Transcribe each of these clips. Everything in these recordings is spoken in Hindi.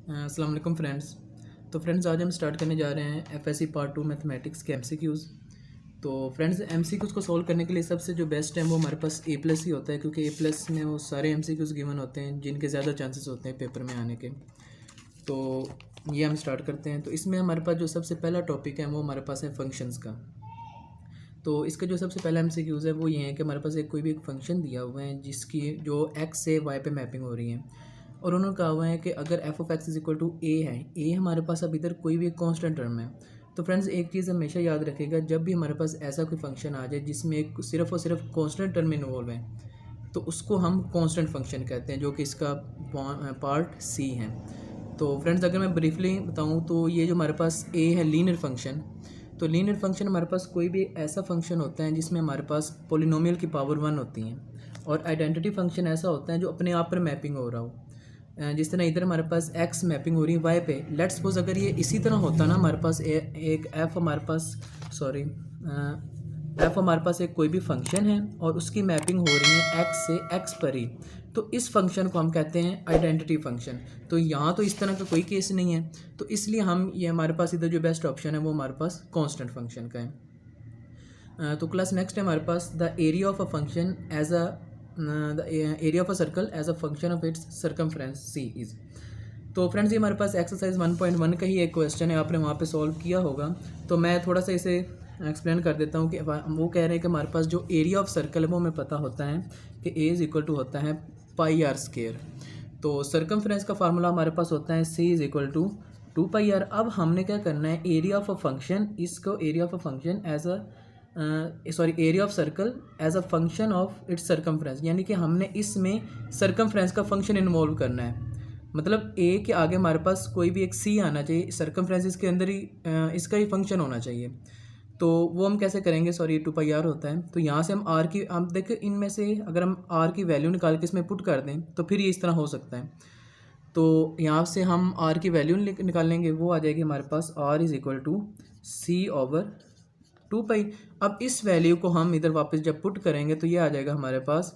अस्सलाम वालेकुम फ्रेंड्स। तो फ्रेंड्स आज हम स्टार्ट करने जा रहे हैं एफएससी पार्ट 2 मैथमेटिक्स के एमसीक्यूज़। तो फ्रेंड्स एमसीक्यूज़ को सॉल्व करने के लिए सबसे जो बेस्ट है वो हमारे पास ए प्लस ही होता है, क्योंकि ए प्लस में वो सारे एमसीक्यूज़ गिवन होते हैं जिनके ज़्यादा चांसेस होते हैं पेपर में आने के। तो ये हम स्टार्ट करते हैं। तो इसमें हमारे पास जो सबसे पहला टॉपिक है वो हमारे पास है फंक्शंस का। तो इसका जो सबसे पहला एमसीक्यूज़ है वो ये है कि हमारे पास कोई भी एक फंक्शन दिया हुआ है जिसकी जो एक्स से वाई पे मैपिंग हो रही है, और उन्होंने कहा हुआ है कि अगर F of x is equal to A है, ए हमारे पास अब इधर कोई भी एक कांस्टेंट टर्म है। तो फ्रेंड्स एक चीज़ हमेशा याद रखिएगा, जब भी हमारे पास ऐसा कोई फंक्शन आ जाए जिसमें एक सिर्फ और सिर्फ कांस्टेंट टर्म इन्वॉल्व है, तो उसको हम कांस्टेंट फंक्शन कहते हैं, जो कि इसका पार्ट सी है। तो फ्रेंड्स अगर मैं ब्रीफली बताऊँ तो ये जो हमारे पास ए है लीनियर फंक्शन, तो लीनियर फंक्शन हमारे पास कोई भी ऐसा फंक्शन होता है जिसमें हमारे पास पोलिनोमियल की पावर 1 होती है, और आइडेंटिटी फंक्शन ऐसा होता है जो अपने आप पर मैपिंग हो रहा हो। जिस तरह इधर हमारे पास एक्स मैपिंग हो रही है वाई पे, लेट्स सपोज अगर ये इसी तरह होता ना, हमारे पास एक एफ हमारे पास एफ हमारे पास एक कोई भी फंक्शन है और उसकी मैपिंग हो रही है एक्स से एक्स पर ही, तो इस फंक्शन को हम कहते हैं आइडेंटिटी फंक्शन। तो यहाँ तो इस तरह का कोई केस नहीं है, तो इसलिए हम ये हमारे पास इधर जो बेस्ट ऑप्शन है वो हमारे पास कांस्टेंट फंक्शन का है। तो क्लास नेक्स्ट है हमारे पास the area of a function as a the area of a circle as a function of its circumference C is. तो फ्रेंड्स ये हमारे पास एक्सरसाइज 1.1 का ही एक क्वेश्चन है, आपने वहाँ पे सॉल्व किया होगा। तो मैं थोड़ा सा इसे एक्सप्लेन कर देता हूँ कि वो कह रहे हैं कि हमारे पास जो एरिया ऑफ सर्कल है वो हमें पता होता है कि ए इज़ इक्वल टू होता है पाई आर स्क्वायर। तो सर्कमफ्रेंस का फार्मूला हमारे पास होता है C is equal to 2 pi r. अब हमने क्या करना है, एरिया ऑफ अ फंक्शन, इसको area of a function as a area of circle as a function of its circumference, यानी कि हमने इसमें सर्कमफ्रेंस का फंक्शन इन्वॉल्व करना है। मतलब ए के आगे हमारे पास कोई भी एक सी आना चाहिए, सर्कमफ्रेंस इसके अंदर ही इसका ही फंक्शन होना चाहिए। तो वो हम कैसे करेंगे, सॉरी 2 पाई आर होता है। तो यहाँ से हम आर की, हम देखें इनमें से अगर हम आर की वैल्यू निकाल के इसमें पुट कर दें तो फिर ये इस तरह हो सकता है। तो यहाँ से हम आर की वैल्यू निकालेंगे, वो आ जाएगी हमारे पास r is equal to C over 2 pi. अब इस वैल्यू को हम इधर वापस जब पुट करेंगे तो ये आ जाएगा हमारे पास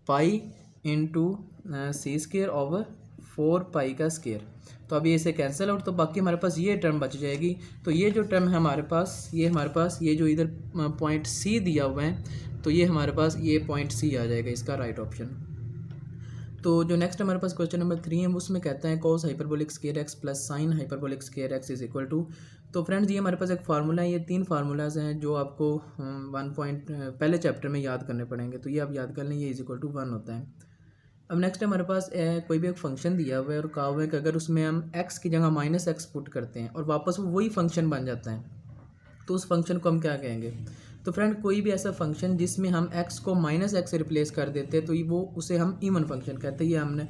पाई इंटू सी स्क्वायर ओवर 4 पाई का स्क्वायर। तो अभी इसे कैंसिल आउट, तो बाकी हमारे पास ये टर्म बच जाएगी। तो ये जो टर्म है हमारे पास, ये हमारे पास ये जो इधर पॉइंट सी दिया हुआ है, तो ये हमारे पास ये पॉइंट सी आ जाएगा, इसका राइट ऑप्शन। तो जो नेक्स्ट हमारे पास क्वेश्चन नंबर 3 है, उसमें कहता है cos hyperbolic square x plus sine hyperbolic square x is equal to. तो फ्रेंड्स ये हमारे पास एक फार्मूला है, ये 3 फार्मूलाज हैं जो आपको 1 पॉइंट पहले चैप्टर में याद करने पड़ेंगे, तो ये आप याद कर लें, ये इज इक्वल टू 1 होता है। अब नेक्स्ट हमारे पास कोई भी एक फंक्शन दिया हुआ है और कहा हुआ है कि अगर उसमें हम x की जगह माइनस एक्स पुट करते हैं और वापस वो वही फंक्शन बन जाता है, तो उस फंक्शन को हम क्या कहेंगे। तो फ्रेंड कोई भी ऐसा फंक्शन जिसमें हम x को माइनस एक्स से रिप्लेस कर देते हैं तो वो उसे हम इवन फंक्शन कहते हैं। ये हमने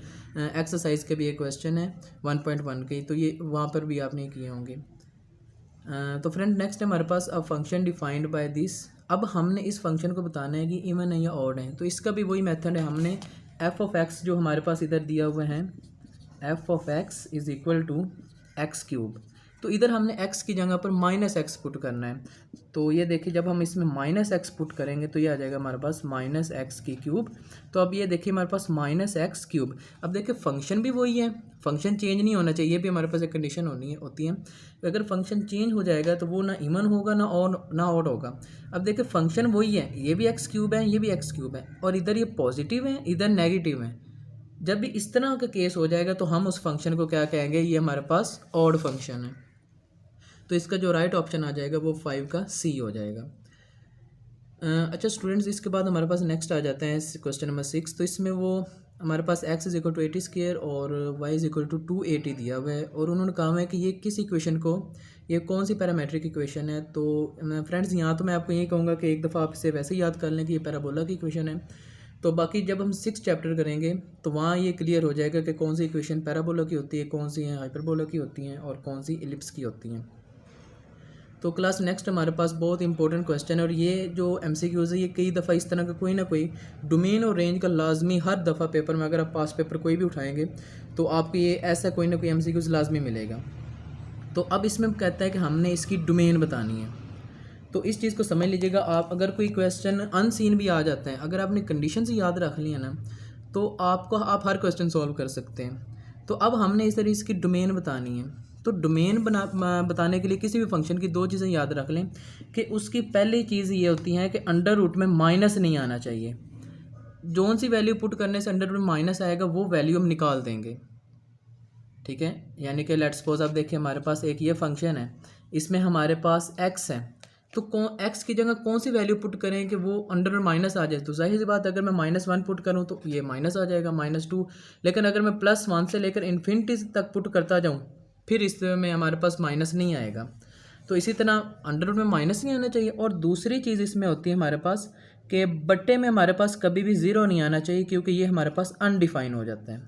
एक्सरसाइज के भी एक क्वेश्चन है 1.1 के, तो ये वहाँ पर भी आपने किए होंगे। तो फ्रेंड नेक्स्ट हमारे पास a function defined by this. अब हमने इस फंक्शन को बताना है कि इवन है या ऑड है, तो इसका भी वही मेथड है। हमने एफ ऑफ एक्स जो हमारे पास इधर दिया हुआ है, F of x is equal to x cube, तो इधर हमने x की जगह पर माइनस एक्स पुट करना है। तो ये देखिए जब हम इसमें माइनस एक्स पुट करेंगे तो ये आ जाएगा हमारे पास माइनस एक्स की क्यूब। तो अब ये देखिए हमारे पास माइनस एक्स क्यूब। अब देखिए फंक्शन भी वही है, फंक्शन चेंज नहीं होना चाहिए, ये भी हमारे पास एक कंडीशन होती है। अगर फंक्शन चेंज हो जाएगा तो वो ना इवन होगा ना ऑड होगा। अब देखिए फंक्शन वही है, ये भी एक्स क्यूब है, ये भी एक्स क्यूब है, और इधर ये पॉजिटिव है, इधर नेगेटिव है। जब भी इस तरह का केस हो जाएगा तो हम उस फंक्शन को क्या कहेंगे, ये हमारे पास ऑड फंक्शन है। तो इसका जो राइट ऑप्शन आ जाएगा वो 5 का सी हो जाएगा। अच्छा स्टूडेंट्स, इसके बाद हमारे पास नेक्स्ट आ जाता है क्वेश्चन नंबर 6। तो इसमें वो हमारे पास x is equal to 80 square और y इज इक्वल टू 280 दिया हुआ है, और उन्होंने कहा है कि ये किस इक्वेशन को, ये कौन सी पैरामेट्रिक इक्वेशन है। तो फ्रेंड्स यहाँ तो मैं आपको ये कहूँगा कि एक दफ़ा आप इसे वैसे ही याद कर लें कि ये पैराबोला की इक्वेशन है। तो बाकी जब हम 6 चैप्टर करेंगे तो वहाँ ये क्लियर हो जाएगा कि कौन सी इक्वेशन पैराबोला की होती है, कौन सी है हाइपरबोला की होती हैं, और कौन सी इलिप्स की होती हैं। तो क्लास नेक्स्ट हमारे पास बहुत इंपॉर्टेंट क्वेश्चन है, और ये जो एमसीक्यूज़ है ये कई दफ़ा इस तरह का कोई ना कोई डोमेन और रेंज का लाजमी हर दफ़ा पेपर में, अगर आप पास पेपर कोई भी उठाएंगे तो आपको ये ऐसा कोई ना कोई एमसीक्यूज़ लाजमी मिलेगा। तो अब इसमें कहता है कि हमने इसकी डोमेन बतानी है। तो इस चीज़ को समझ लीजिएगा आप, अगर कोई क्वेश्चन अनसीन भी आ जाता है, अगर आपने कंडीशन से याद रख लिया ना, तो आप हर क्वेश्चन सॉल्व कर सकते हैं। तो अब हमने इस तरह इसकी डोमेन बतानी है। तो डोमेन बताने के लिए किसी भी फंक्शन की दो चीज़ें याद रख लें कि उसकी पहली चीज़ ये होती है कि अंडर रूट में माइनस नहीं आना चाहिए। जोन सी वैल्यू पुट करने से अंडर रूट में माइनस आएगा वो वैल्यू हम निकाल देंगे, ठीक है। यानी कि लेट्स सपोज आप देखिए हमारे पास एक ये फंक्शन है, इसमें हमारे पास x है, तो x की जगह कौन सी वैल्यू पुट करें कि वो अंडर रूट माइनस आ जाए। तो जाहिर सी बात अगर मैं -1 पुट करूँ तो ये माइनस आ जाएगा -2, लेकिन अगर मैं +1 से लेकर इन्फिनिटी तक पुट करता जाऊँ फिर इसमें हमारे पास माइनस नहीं आएगा। तो इसी तरह अंडर रूट में माइनस नहीं आना चाहिए। और दूसरी चीज़ इसमें होती है हमारे पास कि बट्टे में हमारे पास कभी भी ज़ीरो नहीं आना चाहिए, क्योंकि ये हमारे पास अनडिफाइन हो जाता है।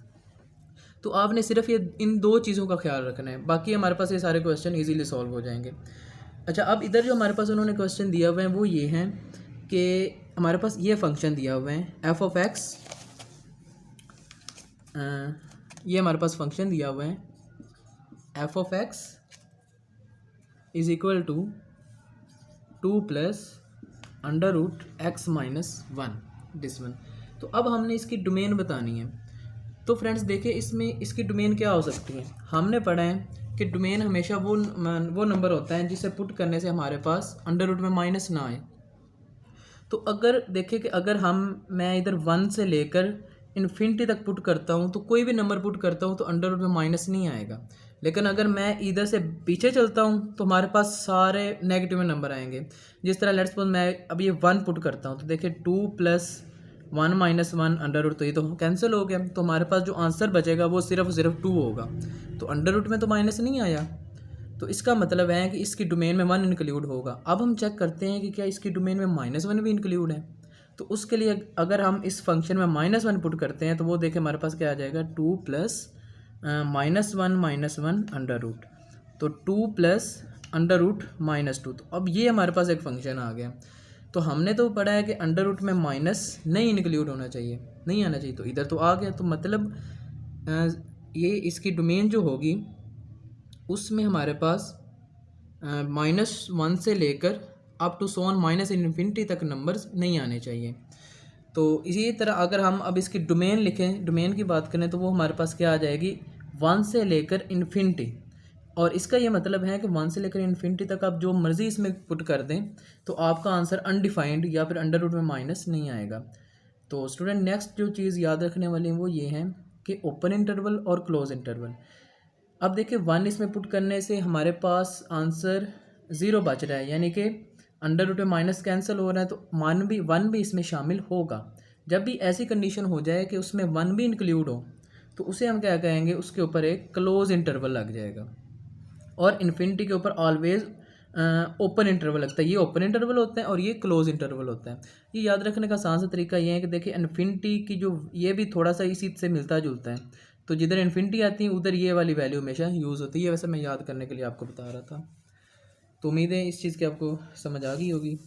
तो आपने सिर्फ ये इन दो चीज़ों का ख्याल रखना है, बाकी हमारे पास ये सारे क्वेश्चन इजीली सॉल्व हो जाएंगे। अच्छा, अब इधर जो हमारे पास उन्होंने क्वेश्चन दिया हुए हैं वो ये हैं कि हमारे पास ये फंक्शन दिया हुआ है एफ ऑफ एक्स, ये हमारे पास फंक्शन दिया हुआ है F of x is equal to 2 plus under root X minus 1 this one. तो अब हमने इसकी डोमेन बतानी है। तो फ्रेंड्स देखिए इसमें इसकी डोमेन क्या हो सकती है। हमने पढ़ा है कि डोमेन हमेशा वो नंबर होता है जिसे पुट करने से हमारे पास अंडर रूट में माइनस ना आए। तो अगर देखिए कि अगर मैं इधर 1 से लेकर इन्फिनिटी तक पुट करता हूँ तो कोई भी नंबर पुट करता हूँ तो अंडर रूट में माइनस नहीं आएगा। लेकिन अगर मैं इधर से पीछे चलता हूँ तो हमारे पास सारे नेगेटिव नंबर आएंगे। जिस तरह लेट्स सपोज मैं अब ये 1 पुट करता हूँ तो देखिए 2 + 1 - 1 अंडर रूट, तो ये तो कैंसिल हो गया। तो हमारे पास जो आंसर बचेगा वो सिर्फ 2 होगा। तो अंडर रूट में तो माइनस नहीं आया, तो इसका मतलब है कि इसकी डोमेन में 1 इंक्लूड होगा। अब हम चेक करते हैं कि क्या इसकी डोमेन में -1 भी इंक्लूड है। तो उसके लिए अगर हम इस फंक्शन में -1 पुट करते हैं तो वो देखें हमारे पास क्या आ जाएगा 2 + -1 अंडर रूट, तो 2 + अंडर रूट -2। तो अब ये हमारे पास एक फंक्शन आ गया। तो हमने तो पढ़ा है कि अंडर रूट में माइनस नहीं इंक्लूड होना चाहिए, नहीं आना चाहिए, तो इधर तो आ गया। तो मतलब ये इसकी डोमेन जो होगी उसमें हमारे पास -1 से लेकर अप टू सोन -इन्फिनिटी तक नंबर्स नहीं आने चाहिए। तो इसी तरह अगर हम अब इसकी डोमेन लिखें, डोमेन की बात करें तो वो हमारे पास क्या आ जाएगी 1 से लेकर इन्फिनिटी। और इसका ये मतलब है कि 1 से लेकर इन्फिनिटी तक आप जो मर्ज़ी इसमें पुट कर दें तो आपका आंसर अनडिफाइंड या फिर अंडर रूट में माइनस नहीं आएगा। तो स्टूडेंट नेक्स्ट जो चीज़ याद रखने वाली है वो ये है कि ओपन इंटरवल और क्लोज इंटरवल। अब देखिए 1 इसमें पुट करने से हमारे पास आंसर 0 बच रहा है, यानी कि अंडर रूट में माइनस कैंसिल हो रहा है, तो 1 भी इसमें शामिल होगा। जब भी ऐसी कंडीशन हो जाए कि उसमें 1 भी इंक्लूड हो तो उसे हम क्या कहेंगे, उसके ऊपर एक क्लोज इंटरवल लग जाएगा। और इन्फिनिटी के ऊपर ऑलवेज ओपन इंटरवल लगता है। ये ओपन इंटरवल होता है और ये क्लोज इंटरवल होता है। ये याद रखने का आसान सा तरीका ये है कि देखिए इन्फिनिटी की जो ये भी थोड़ा सा इसी से मिलता जुलता है, तो जिधर इन्फिनिटी आती है उधर ये वाली वैल्यू हमेशा यूज़ होती है। वैसे मैं याद करने के लिए आपको बता रहा था। तो उम्मीद है इस चीज़ की आपको समझ आ गई होगी।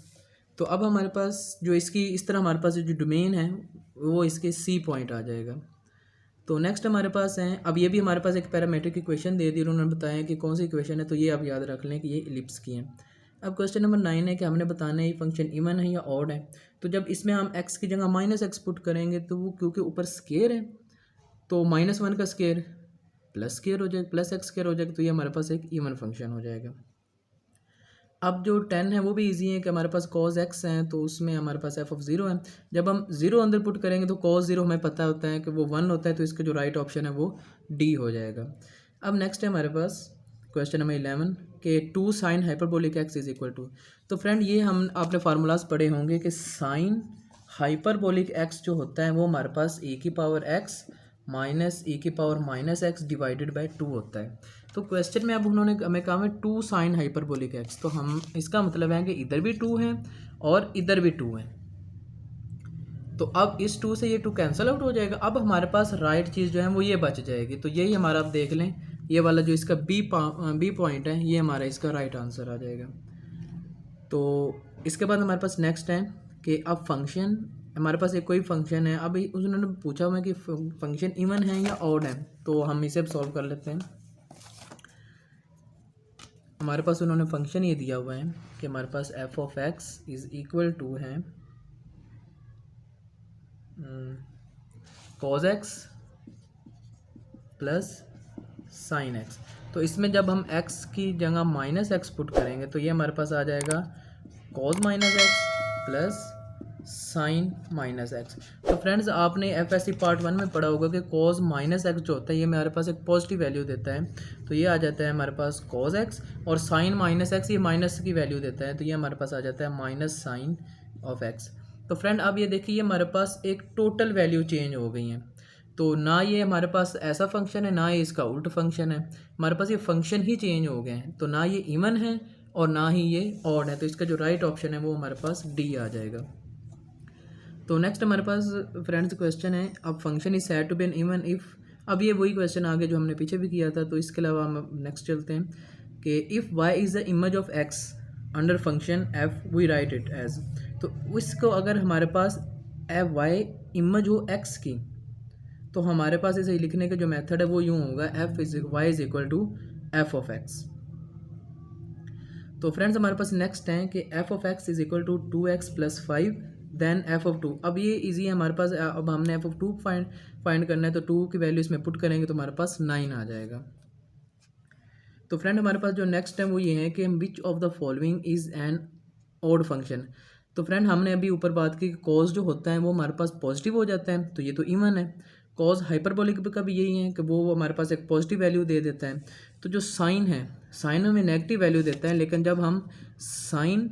तो अब हमारे पास जो इसकी इस तरह हमारे पास जो डोमेन है वो इसके सी पॉइंट आ जाएगा। तो नेक्स्ट हमारे पास है, अब ये भी हमारे पास एक पैरामीट्रिक इक्वेशन दे दी, उन्होंने बताया कि कौन सी इक्वेशन है, तो ये आप याद रख लें कि ये इलिप्स की है। अब क्वेश्चन नंबर 9 है कि हमने बताना है ये फंक्शन इवन है या ऑड है। तो जब इसमें हम x की जगह -x पुट करेंगे तो वो क्योंकि ऊपर स्केयर है तो -1 का स्केयर प्लस स्केयर हो जाएगा, प्लस x स्केयर हो जाएगा, तो ये हमारे पास एक इवन फंक्शन हो जाएगा। अब जो 10 है वो भी इजी है कि हमारे पास cos x है तो उसमें हमारे पास f(0) है। जब हम 0 अंदर पुट करेंगे तो cos 0 हमें पता होता है कि वो 1 होता है, तो इसका जो राइट ऑप्शन है वो D हो जाएगा। अब नेक्स्ट है हमारे पास क्वेश्चन नंबर 11 कि 2 sin hyperbolic x is equal to. तो फ्रेंड ये हम आपने फार्मूलाज पढ़े होंगे कि साइन हाइपरबोलिक x जो होता है वो हमारे पास e⁻x minus e⁻−x divided by 2 होता है। तो क्वेश्चन में अब उन्होंने हमें कहा है 2 sin हाइपरबोलिक x, तो हम इसका मतलब है कि इधर भी 2 है और इधर भी 2 है। तो अब इस 2 से ये 2 कैंसिल आउट हो जाएगा। अब हमारे पास राइट चीज़ जो है वो ये बच जाएगी। तो यही हमारा आप देख लें ये वाला जो इसका बी पॉइंट है ये हमारा इसका राइट आंसर आ जाएगा। तो इसके बाद हमारे पास नेक्स्ट है कि अब फंक्शन हमारे पास एक कोई फंक्शन है। अब उन्होंने पूछा हुआ है कि फंक्शन इवन है या ऑड है, तो हम इसे सॉल्व कर लेते हैं। हमारे पास उन्होंने फंक्शन ये दिया हुआ है कि हमारे पास f(x) इज़ इक्वल टू है cos x plus sine x. तो इसमें जब हम x की जगह माइनस एक्स पुट करेंगे तो ये हमारे पास आ जाएगा cause minus x plus sign minus x. तो फ्रेंड्स आपने एफएससी पार्ट 1 में पढ़ा होगा कि कॉज माइनस एक्स जो होता है ये हमारे पास एक पॉजिटिव वैल्यू देता है, तो ये आ जाता है हमारे पास कॉज एक्स, और साइन माइनस एक्स ये माइनस की वैल्यू देता है, तो ये हमारे पास आ जाता है माइनस साइन ऑफ एक्स। तो फ्रेंड अब ये देखिए ये हमारे पास एक टोटल वैल्यू चेंज हो गई है। तो ना ये हमारे पास ऐसा फंक्शन है ना ये इसका उल्ट फंक्शन है, हमारे पास ये फंक्शन ही चेंज हो गए हैं। तो ना ये इवन है और ना ही ये ऑड है, तो इसका जो राइट ऑप्शन है वो हमारे पास डी आ जाएगा। तो नेक्स्ट हमारे पास फ्रेंड्स क्वेश्चन है, अब function is said to be an even if. अब ये वही क्वेश्चन आ गया जो हमने पीछे भी किया था, तो इसके अलावा हम नेक्स्ट चलते हैं कि if Y is the image of X under function F we write it as. तो इसको अगर हमारे पास एफ वाई इमेज हो एक्स की तो हमारे पास इसे लिखने का जो मेथड है वो यूँ होगा F is Y is equal to F of X. तो फ्रेंड्स हमारे पास नेक्स्ट है कि F of x is equal to 2x + 5 then F of 2। अब ये इजी है हमारे पास, अब हमने एफ ऑफ 2 फाइंड करना है, तो 2 की वैल्यू इसमें पुट करेंगे तो हमारे पास 9 आ जाएगा। तो फ्रेंड हमारे पास जो नेक्स्ट है वो ये है कि which of the following is an odd function. तो फ्रेंड हमने अभी ऊपर बात की कि कॉज जो होता है वो हमारे पास पॉजिटिव हो जाता है, तो ये तो इवन है। कॉज हाइपरबोलिक का भी यही है कि वो हमारे पास एक पॉजिटिव वैल्यू दे देता है। तो जो साइन है, साइन हमें नेगेटिव वैल्यू देता है, लेकिन जब हम साइन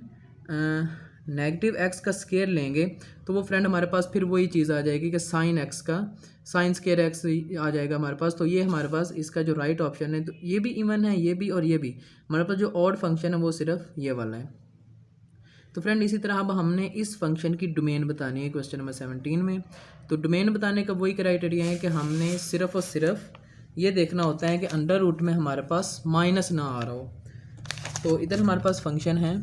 नेगेटिव एक्स का स्केयर लेंगे तो वो फ्रेंड हमारे पास फिर वही चीज़ आ जाएगी कि साइन एक्स का साइन स्केयर एक्स आ जाएगा हमारे पास। तो ये हमारे पास इसका जो राइट ऑप्शन है, तो ये भी इवन है, ये भी और ये भी। हमारे पास जो ऑड फंक्शन है वो सिर्फ ये वाला है। तो फ्रेंड इसी तरह अब हमने इस फंक्शन की डोमेन बतानी है क्वेश्चन नंबर 17 में। तो डोमेन बताने का वही क्राइटेरिया है कि हमने सिर्फ और सिर्फ ये देखना होता है कि अंडर रूट में हमारे पास माइनस ना आ रहा हो। तो इधर हमारे पास फंक्शन है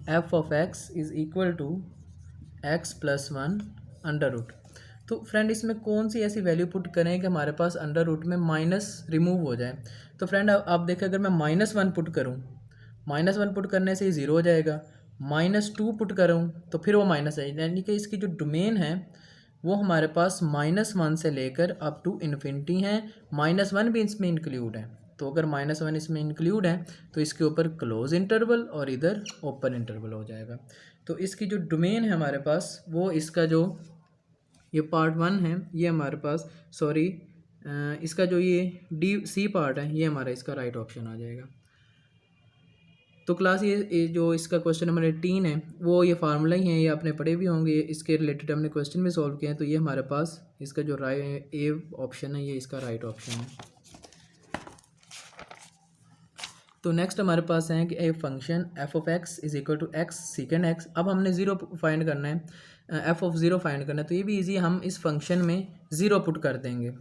F of X is equal to X plus 1 under root. तो फ्रेंड इसमें कौन सी ऐसी वैल्यू पुट करें कि हमारे पास अंडर रूट में माइनस रिमूव हो जाए। तो फ्रेंड आप देखें अगर मैं -1 पुट करूँ, -1 पुट करने से ये 0 हो जाएगा, -2 पुट करूँ तो फिर वो माइनस है, यानी कि इसकी जो डोमेन है वो हमारे पास -1 से लेकर अप टू इन्फिनिटी है। -1 भी इसमें इंक्लूड है, तो अगर -1 इसमें इंक्लूड है तो इसके ऊपर क्लोज इंटरवल और इधर ओपन इंटरवल हो जाएगा। तो इसकी जो डोमेन है हमारे पास वो इसका जो ये पार्ट 1 है ये हमारे पास इसका जो ये सी पार्ट है ये हमारा इसका राइट ऑप्शन आ जाएगा। तो क्लास ये जो इसका क्वेश्चन नंबर 18 है वो ये फार्मूला ही है, ये आपने पढ़े भी होंगे, इसके रिलेटेड हमने क्वेश्चन भी सॉल्व किए हैं। तो ये हमारे पास इसका जो ए ऑप्शन है ये इसका राइट ऑप्शन है। तो नेक्स्ट हमारे पास है कि a function F of x is equal to X second X. अब हमने 0 फाइंड करना है, एफ ऑफ 0 फाइंड करना है, तो ये भी इजी, हम इस फंक्शन में 0 पुट कर देंगे।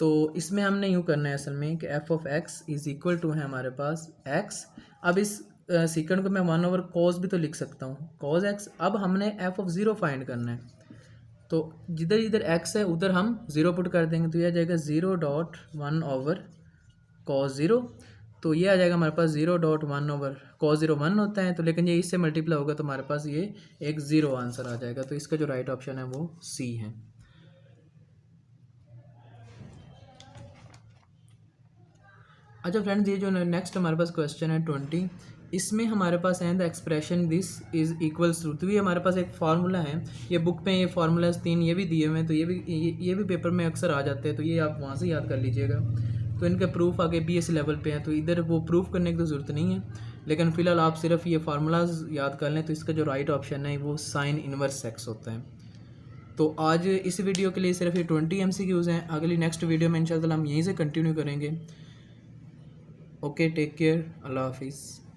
तो इसमें हमने यूँ करना है असल में कि F of x is equal to है हमारे पास एक्स। अब इस सेकंड को मैं 1/cos भी तो लिख सकता हूँ, cos x। अब हमने एफ ऑफ 0 फाइंड करना है, तो जिधर जिधर x है उधर हम 0 पुट कर देंगे, तो यह आ जाएगा 0.1/cos 0। तो ये आ जाएगा हमारे पास 0.1/cos 0 1 होता है, तो लेकिन ये इससे मल्टीप्लाई होगा तो हमारे पास ये एक 0 आंसर आ जाएगा। तो इसका जो राइट ऑप्शन है वो सी है। अच्छा फ्रेंड्स ये जो नेक्स्ट हमारे पास क्वेश्चन है 20, इसमें हमारे पास है the expression this is equals to. तो ये हमारे पास एक फार्मूला है, ये बुक पे ये फार्मूलाज 3 ये भी दिए हुए हैं, तो ये भी पेपर में अक्सर आ जाते हैं, तो ये आप वहाँ से याद कर लीजिएगा। तो इनके प्रूफ आगे BSc लेवल पे हैं, तो इधर वो प्रूफ करने की तो ज़रूरत नहीं है, लेकिन फ़िलहाल आप सिर्फ ये फार्मूलाज याद कर लें। तो इसका जो राइट ऑप्शन है वो साइन इनवर्स एक्स होता है। तो आज इस वीडियो के लिए सिर्फ ये 20 MCQs हैं, अगली नेक्स्ट वीडियो में इंशाल्लाह हम यहीं से कंटिन्यू करेंगे। ओके, टेक केयर, अल्लाह हाफिज़।